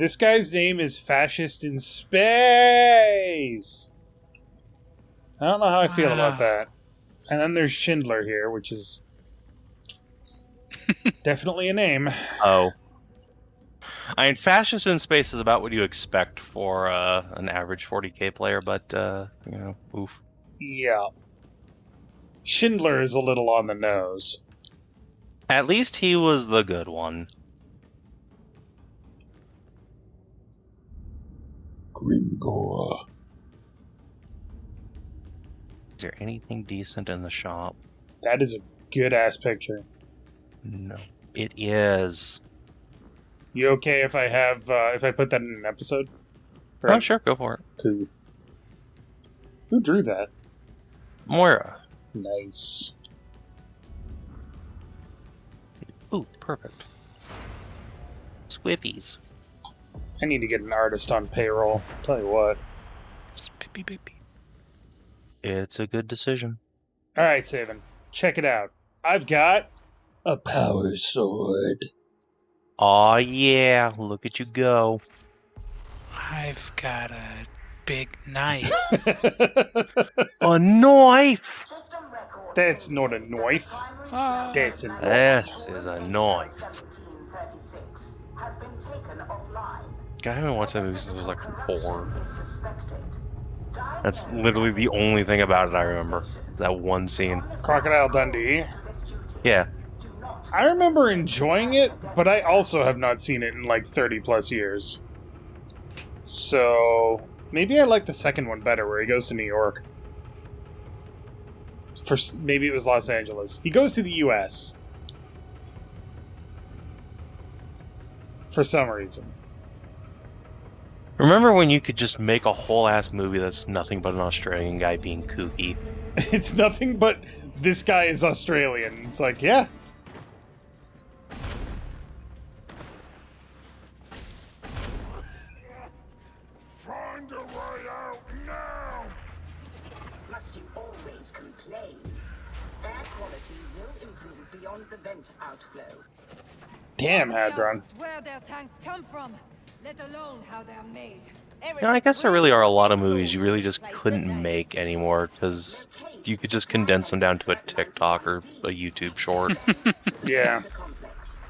This guy's name is Fascist in Space! I don't know how I feel about that. And then there's Schindler here, which is definitely a name. Oh. I mean, Fascist in Space is about what you expect for an average 40k player, but, you know, oof. Yeah. Schindler is a little on the nose. At least he was the good one. Grimgore. Is there anything decent in the shop? That is a good-ass picture. No. It is. You okay if I have, if I put that in an episode? Right. Oh, sure, go for it. Cool. Who drew that? Moira. Nice. Ooh, perfect. Swippies. I need to get an artist on payroll. I'll tell you what. Spippy bippy. It's a good decision. Alright, Savin. Check it out. I've got a power sword. Aw, yeah. Look at you go. I've got a big knife. A knife! That's not a knife. That's a knife. This is a knife. God, I haven't watched that movie since I was like 4. That's literally the only thing about it I remember. That one scene. Crocodile Dundee. Yeah. I remember enjoying it, but I also have not seen it in like 30 plus years. So maybe I like the second one better, where he goes to New York. Maybe it was Los Angeles. He goes to the U.S. for some reason. Remember when you could just make a whole ass movie that's nothing but an Australian guy being kooky? It's nothing but this guy is Australian. It's like, yeah. Find a way out now! Must you always complain? Air quality will improve beyond the vent outflow. Damn, Hadron. Where their tanks come from, let alone how they're made. You know, I guess there really are a lot of movies you really just couldn't make anymore, because you could just condense them down to a TikTok or a YouTube short. Yeah.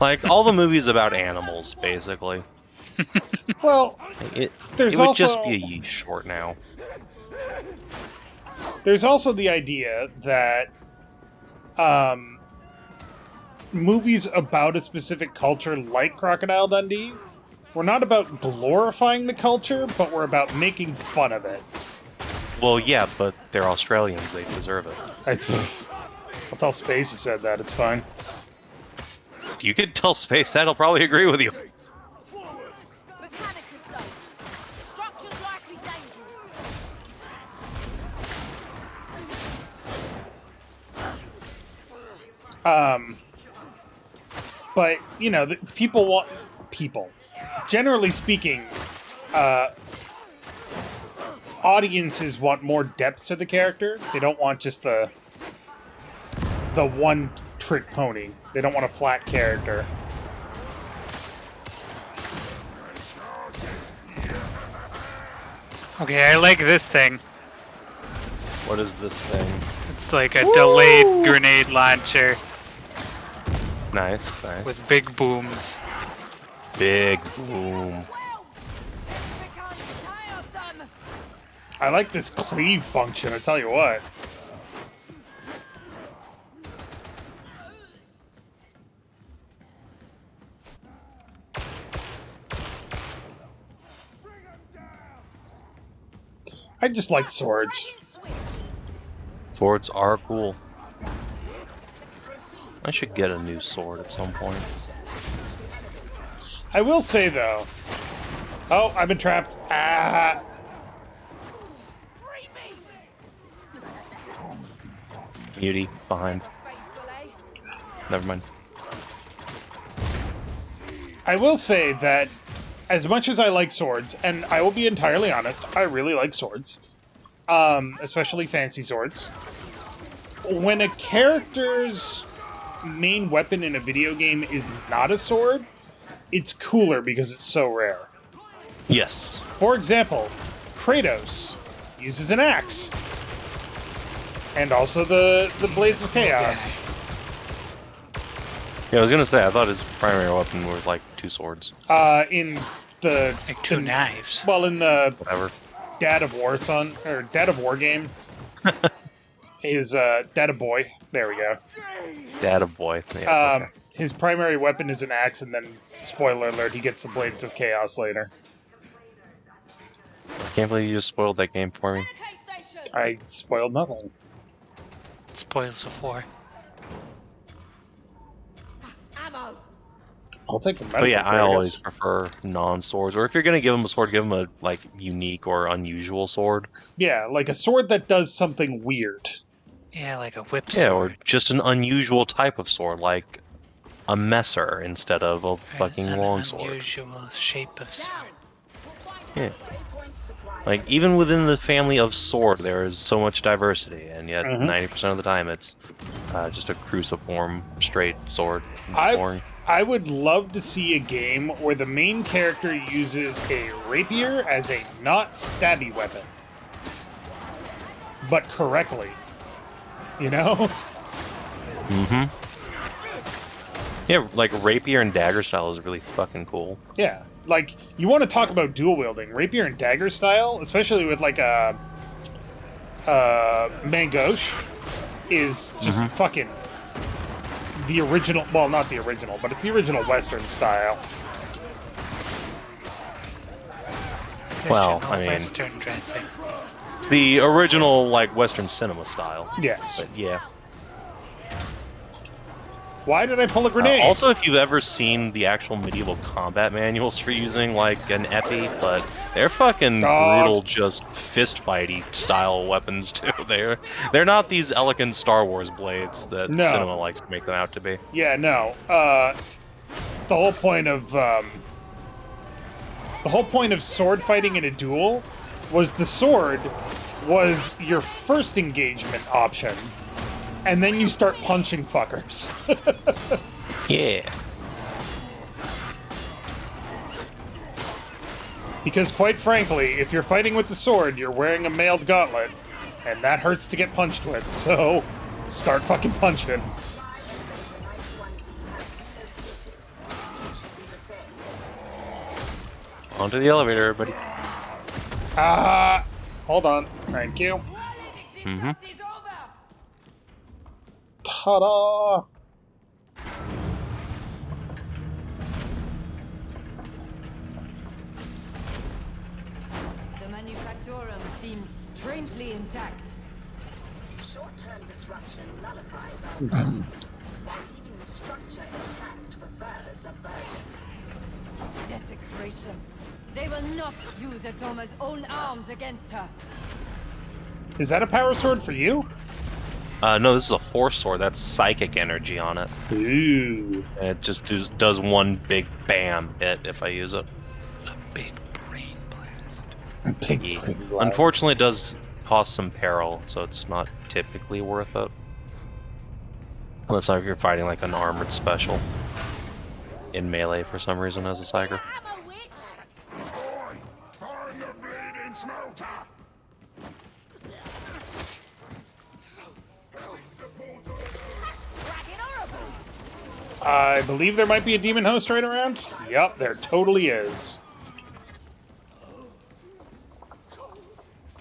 Like, all the movies about animals, basically. Well, It there's would also, just be a yeet short now. There's also the idea that movies about a specific culture, like Crocodile Dundee, we're not about glorifying the culture, but we're about making fun of it. Well, yeah, but they're Australians. They deserve it. I'll tell Space you said that. It's fine. You could tell Space that. He'll probably agree with you. Mechanically so. Structures likely dangerous. But, you know, people want... People. Generally speaking, audiences want more depth to the character. They don't want just the one-trick pony. They don't want a flat character. Okay, I like this thing. What is this thing? It's like a delayed grenade launcher Nice, nice. with big booms. Big boom. I like this cleave function, I tell you what. I just like swords. Swords are cool. I should get a new sword at some point. I will say, though... Oh, I've been trapped. Ah! Beauty behind. Never mind. I will say that as much as I like swords, and I will be entirely honest, I really like swords. Especially fancy swords. When a character's main weapon in a video game is not a sword, it's cooler because it's so rare. Yes. For example, Kratos uses an axe. And also the Blades of Chaos. Yeah, I was gonna say, I thought his primary weapon was like 2 swords. In the... Like 2 knives. Well, in the Whatever. Dad of War game, his Dad of Boy. There we go. Dad of boy. Yeah, okay. His primary weapon is an axe, and then, spoiler alert, he gets the Blades of Chaos later. I can't believe you just spoiled that game for me. Barricade station! I spoiled nothing. Spoils of war. Ammo! I'll take the medical But yeah, I kit, always guess. prefer non-swords. Or if you're gonna give him a sword, give him a like unique or unusual sword. Yeah, like a sword that does something weird. Yeah, like a whip Yeah, sword. or just an unusual type of sword, like a messer instead of a fucking An longsword. unusual shape of sword. Yeah. Like, even within the family of sword, there is so much diversity, and yet 90% of the time it's just a cruciform, straight sword. It's boring. I would love to see a game where the main character uses a rapier as a not stabby weapon. But correctly. You know? Mm-hmm. Yeah, like rapier and dagger style is really fucking cool. Yeah. Like, you want to talk about dual wielding. Rapier and dagger style, especially with like a Mangoche, is just fucking the original, well, not the original, but it's the original Western style. Well, Traditional I mean- Western dressing. It's the original, like, Western cinema style. Yes. But yeah. Why did I pull a grenade? Also, if you've ever seen the actual medieval combat manuals for using, like, an epi, but they're fucking brutal, just fist-fighty style weapons, too. They're not these elegant Star Wars blades that No. cinema likes to make them out to be. Yeah, no. The whole point of sword fighting in a duel was the sword was your first engagement option, and then you start punching fuckers. Yeah. Because quite frankly, if you're fighting with the sword, you're wearing a mailed gauntlet, and that hurts to get punched with, so start fucking punching. Onto the elevator, everybody. Hold on. Thank you. Mhm. This is over! Ta-da! The manufactorum seems strangely intact. Short-term disruption nullifies our plans, while leaving the structure intact for further subversion. Desecration. They will not use Atoma's own arms against her. Is that a power sword for you? No, this is a force sword. That's psychic energy on it. Ooh. And it just does one big bam hit if I use it. A big brain blast. Big Yeah. brain blast. Unfortunately, it does cost some peril, so it's not typically worth it. Unless if you're fighting like an armored special in melee for some reason as a psyker. Boy, find the bleeding smelter! I believe there might be a demon host right around. Yup, there totally is.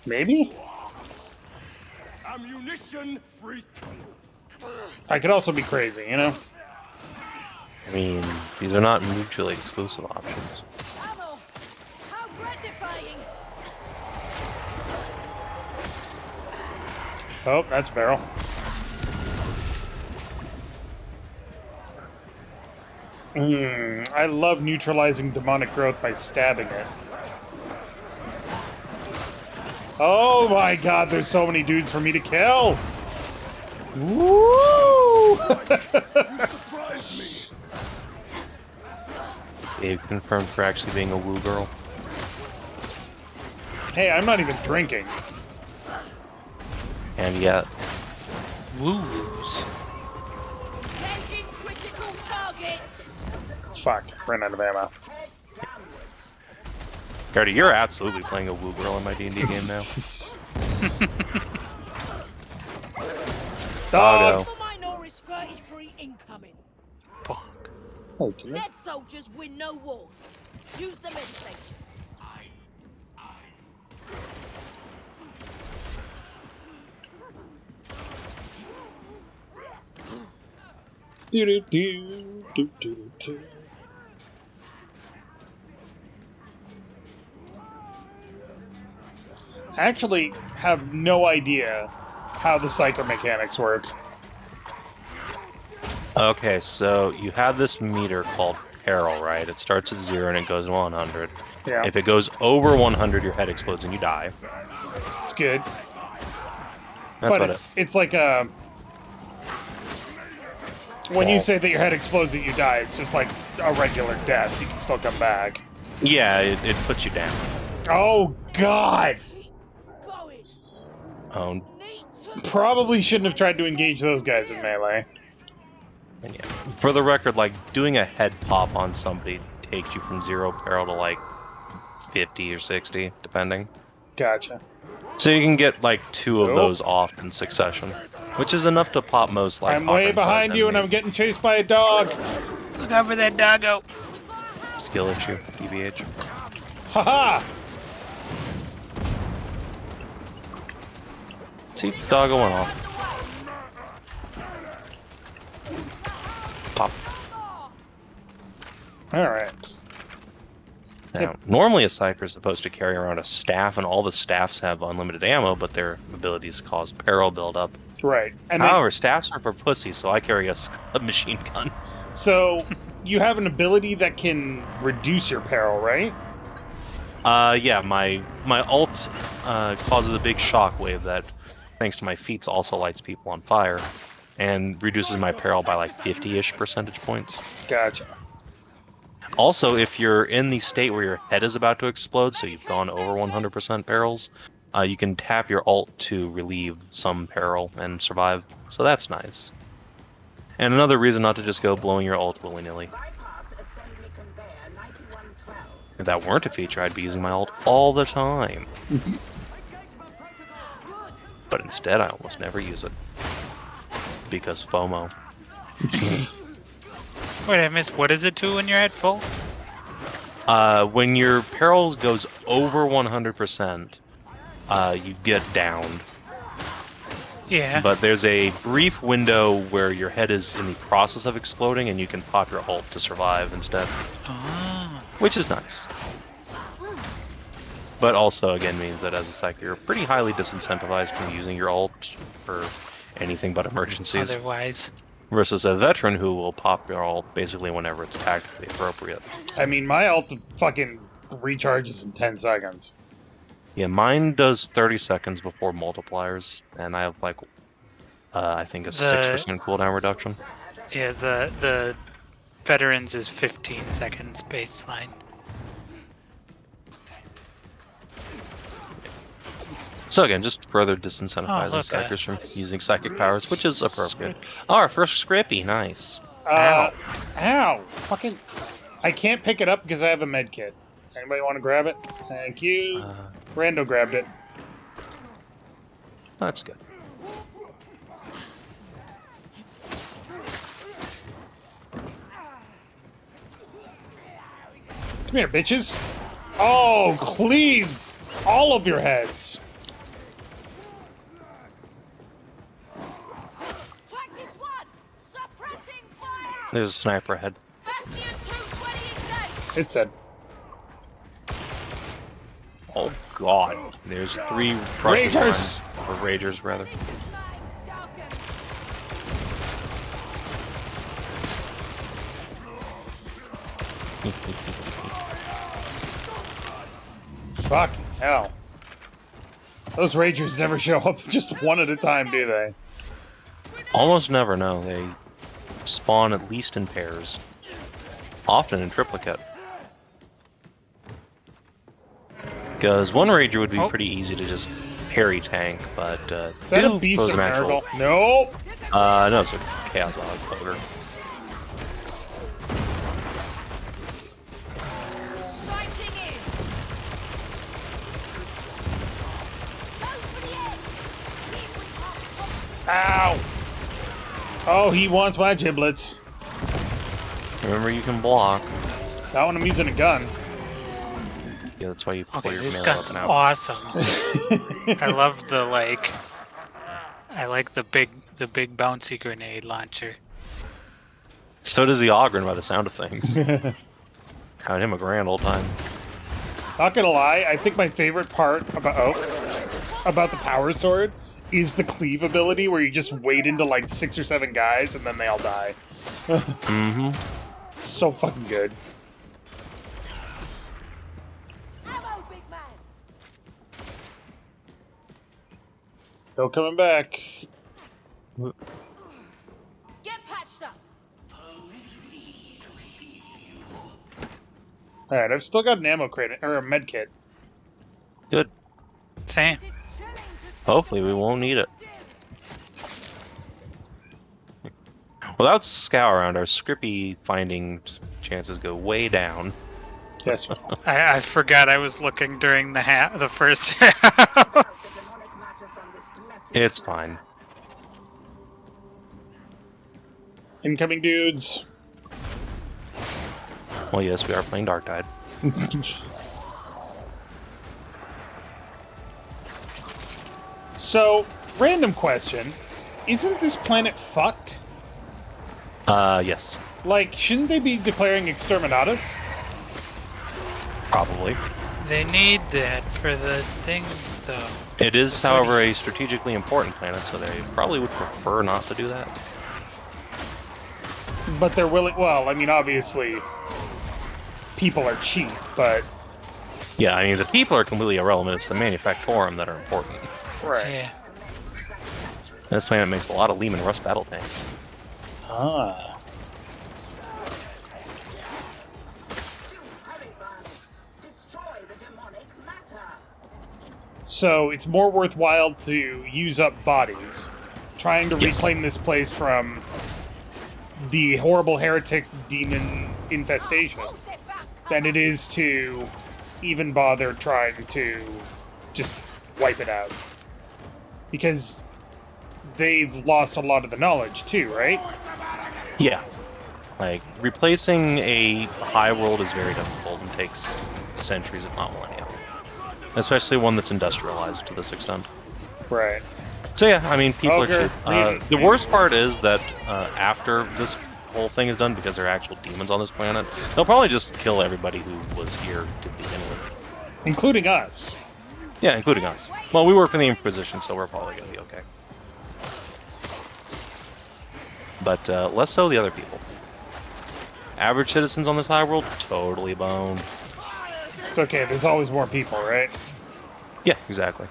Maybe? Ammunition freak! I could also be crazy, you know? I mean, these are not mutually exclusive options. Ammo! How gratifying! Oh, that's Barrel. I love neutralizing demonic growth by stabbing it. Oh my god, there's so many dudes for me to kill! Woo! Surprise me! Dave confirmed for actually being a woo girl. Hey, I'm not even drinking. And yet, Woo-woos. Engaging critical targets! Fuck, ran out of ammo. Head downwards. Gardy, you're absolutely playing a woo girl in my D&D game now. Dog. Doggo. Minority's 33 incoming. Fuck. Okay. Dead soldiers win no wars. Use the meditation. Do do do do do do. I actually have no idea how the psycho mechanics work. Okay, so you have this meter called peril, right? It starts at 0 and it goes to 100. Yeah, If it goes over 100, your head explodes and you die. it's good. That's But what it's like a... When you say that your head explodes and you die, it's just like a regular death. You can still come back. Yeah, it puts you down. Oh, God! Going. Oh, Need to. Probably shouldn't have tried to engage those guys in melee. and yeah. For the record, like, doing a head pop on somebody takes you from 0 peril to, like, 50 or 60, depending. Gotcha. So you can get, like, 2 of Nope. those off in succession, which is enough to pop most, like, I'm way offensive behind you and I'm enemies. getting chased by a dog. Look out for that doggo. Skill issue, DBH. Haha! See, doggo went off. Pop. Alright. Now, normally a Psyker is supposed to carry around a staff, and all the staffs have unlimited ammo, but their abilities cause peril buildup. Right. And then, However, staffs are for pussies, so I carry a machine gun. so, you have an ability that can reduce your peril, right? Yeah, my ult causes a big shockwave that, thanks to my feats, also lights people on fire, and reduces my peril by like 50-ish percentage points. Gotcha. Also, if you're in the state where your head is about to explode, so you've gone over 100% perils, you can tap your ult to relieve some peril and survive, so that's nice. And another reason not to just go blowing your ult willy-nilly. Bypass assembly conveyor 9112. If that weren't a feature, I'd be using my ult all the time. But instead, I almost never use it. Because FOMO. Wait, I missed. What is it to when you're at full? When your peril goes over 100%, you get downed. Yeah. But there's a brief window where your head is in the process of exploding, and you can pop your ult to survive instead. Ah. Which is nice. But also, again, means that as a psyker, you're pretty highly disincentivized from using your ult for anything but emergencies. Otherwise. Versus a veteran who will pop your ult basically whenever it's tactically appropriate. I mean, my ult fucking recharges in 10 seconds. Yeah, mine does 30 seconds before multipliers, and I have like, I think a 6% cooldown reduction. Yeah, the veterans is 15 seconds baseline. So again, just further disincentivizing look, psychers from using psychic powers, which is appropriate. Oh, our first Scrippy, nice. Ow! Fucking... I can't pick it up because I have a med kit. Anybody want to grab it? Thank you. Rando grabbed it. That's good. Come here, bitches. Oh, cleave all of your heads. Practice one. Suppressing fire. There's a sniper ahead. Bastion 220 engaged. It said. Oh god. There's 3 Ragers! Or Ragers, rather. Fucking hell. Those Ragers never show up just one at a time, do they? Almost never, no. They spawn at least in pairs. Often in triplicate. Because one Rager would be pretty easy to just parry tank, but Is that a two Beast pose of an actual- Miracle? Nope. No, it's a Chaos Ogre. Sighting in. Ow! Oh, he wants my giblets. Remember, you can block. Not when I'm using a gun. Yeah, that's why you pull Okay, your this melee gun's weapon out. awesome. I love the I like the big bouncy grenade launcher. So does the Ogren by the sound of things. Count him a grand old time. Not gonna lie, I think my favorite part about the power sword is the cleave ability, where you just wade into like 6 or 7 guys and then they all die. Mm-hmm. So fucking good. Ammo, big man. No coming back. Get patched up. Alright, I've still got an ammo crate, or a med kit. Good. Same. It's chilling to Hopefully we won't need it. Without Skow around, our Scrippy finding chances go way down. Yes. I forgot I was looking during the first half. The demonic matter from this blessed It's fine. Incoming dudes. Well, yes, we are playing Darktide. So, random question. Isn't this planet fucked? Yes. Like, shouldn't they be declaring exterminatus? Probably. They need that for the things, though. It is, however, a strategically important planet, so they probably would prefer not to do that. But they're willing. Well, I mean, obviously, people are cheap, but. Yeah, I mean, the people are completely irrelevant. It's the manufactorum that are important. Right. Yeah. This planet makes a lot of Lehman Russ battle tanks. Ah. hurry, varmints. Destroy the demonic matter. So, it's more worthwhile to use up bodies, trying to Yes. reclaim this place from the horrible heretic demon infestation, than it is to even bother trying to just wipe it out. Because they've lost a lot of the knowledge too, right? Yeah. Like, replacing a high world is very difficult and takes centuries, if not millennia. Especially one that's industrialized to this extent. Right. So yeah, I mean, people Ogre, are cheap. The worst part is that after this whole thing is done, because there are actual demons on this planet, they'll probably just kill everybody who was here to begin with. Including us. Yeah, including us. Well, we work for the Inquisition, so we're probably going to be okay. But less so the other people. Average citizens on this high world, totally boned. It's okay, there's always more people, right? Yeah, exactly.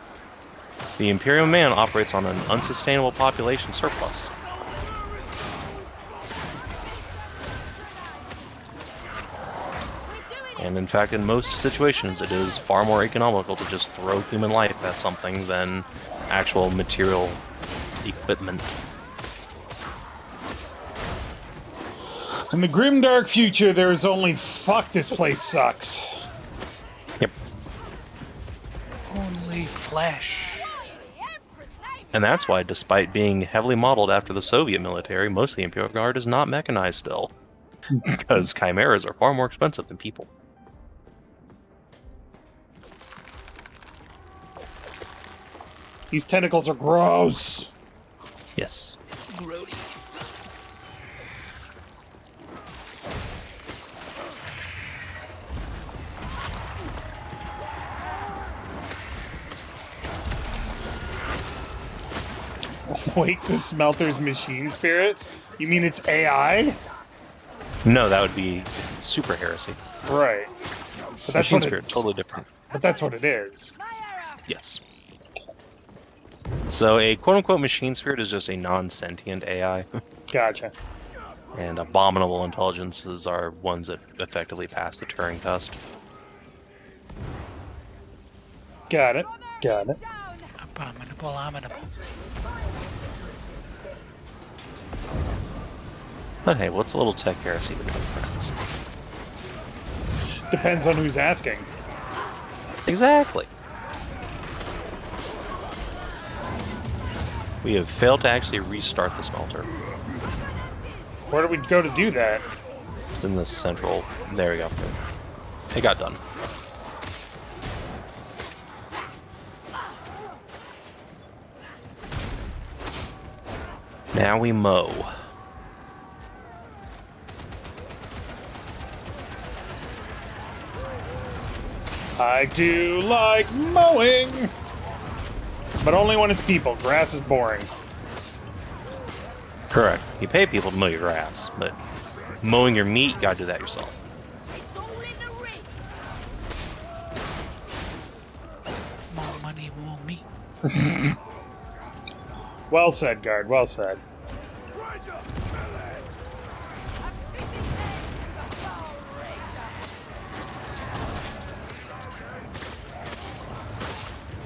The Imperial Man operates on an unsustainable population surplus. And in fact, in most situations, it is far more economical to just throw human life at something than actual material equipment. In the grim dark future, there is only fuck, this place sucks. Yep. Only flesh. And that's why, despite being heavily modeled after the Soviet military, most of the Imperial Guard is not mechanized still. Because chimeras are far more expensive than people. These tentacles are gross. Yes. Wait, the smelter's machine spirit? You mean it's AI? No, that would be super heresy. Right. But that's Machine what Spirit, totally different. But that's what it is. Yes. So a quote-unquote machine spirit is just a non-sentient AI. Gotcha. And abominable intelligences are ones that effectively pass the Turing test. Got it. Got it. Abominable, ominable. But hey, what's a little tech heresy between friends? Depends on who's asking. Exactly. We have failed to actually restart the smelter. Where do we go to do that? It's in the central. There we go. It got done. Now we mow. I do like mowing, but only when it's people. Grass is boring. Correct. You pay people to mow your grass, but mowing your meat, you gotta do that yourself. It's all in the wrist. More money, more me. Well said, Guard. Well said. Roger, Millet.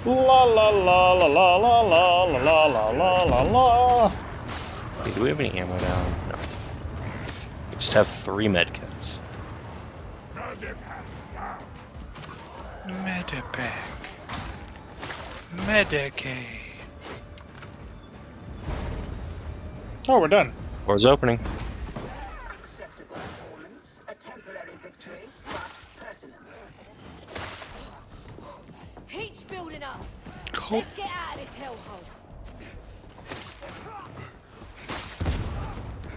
La la la la la la la la la la la la. Hey, do we have any ammo down? No. We just have 3 medkits. Medipack. Medicaid. Oh, we're done. Door's opening. Acceptable performance, a temporary victory, but pertinent. Heat's building up. Cool. Let's get out of this hellhole.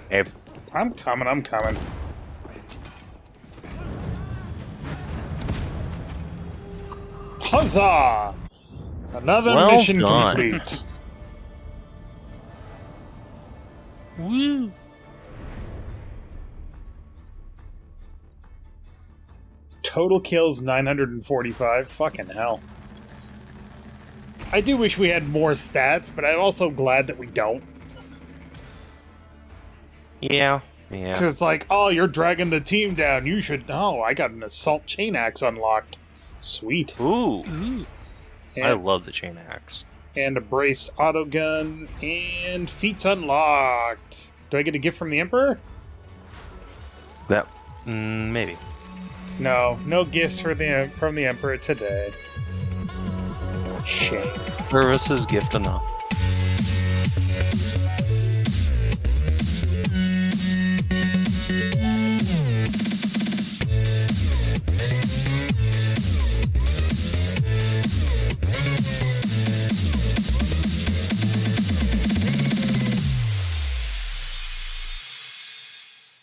Hey, I'm coming. I'm coming. Huzzah! Another Well mission done. complete. Woo! Total kills 945. Fucking hell. I do wish we had more stats, but I'm also glad that we don't. yeah. 'Cause it's like, oh, you're dragging the team down. You should. Oh, I got an assault chain axe unlocked. Sweet. Ooh. Ooh. I And, love the chain axe. and a braced auto gun. And feats unlocked. Do I get a gift from the Emperor? That, maybe. No, no gifts from the Emperor today. Shame. Service is gift enough.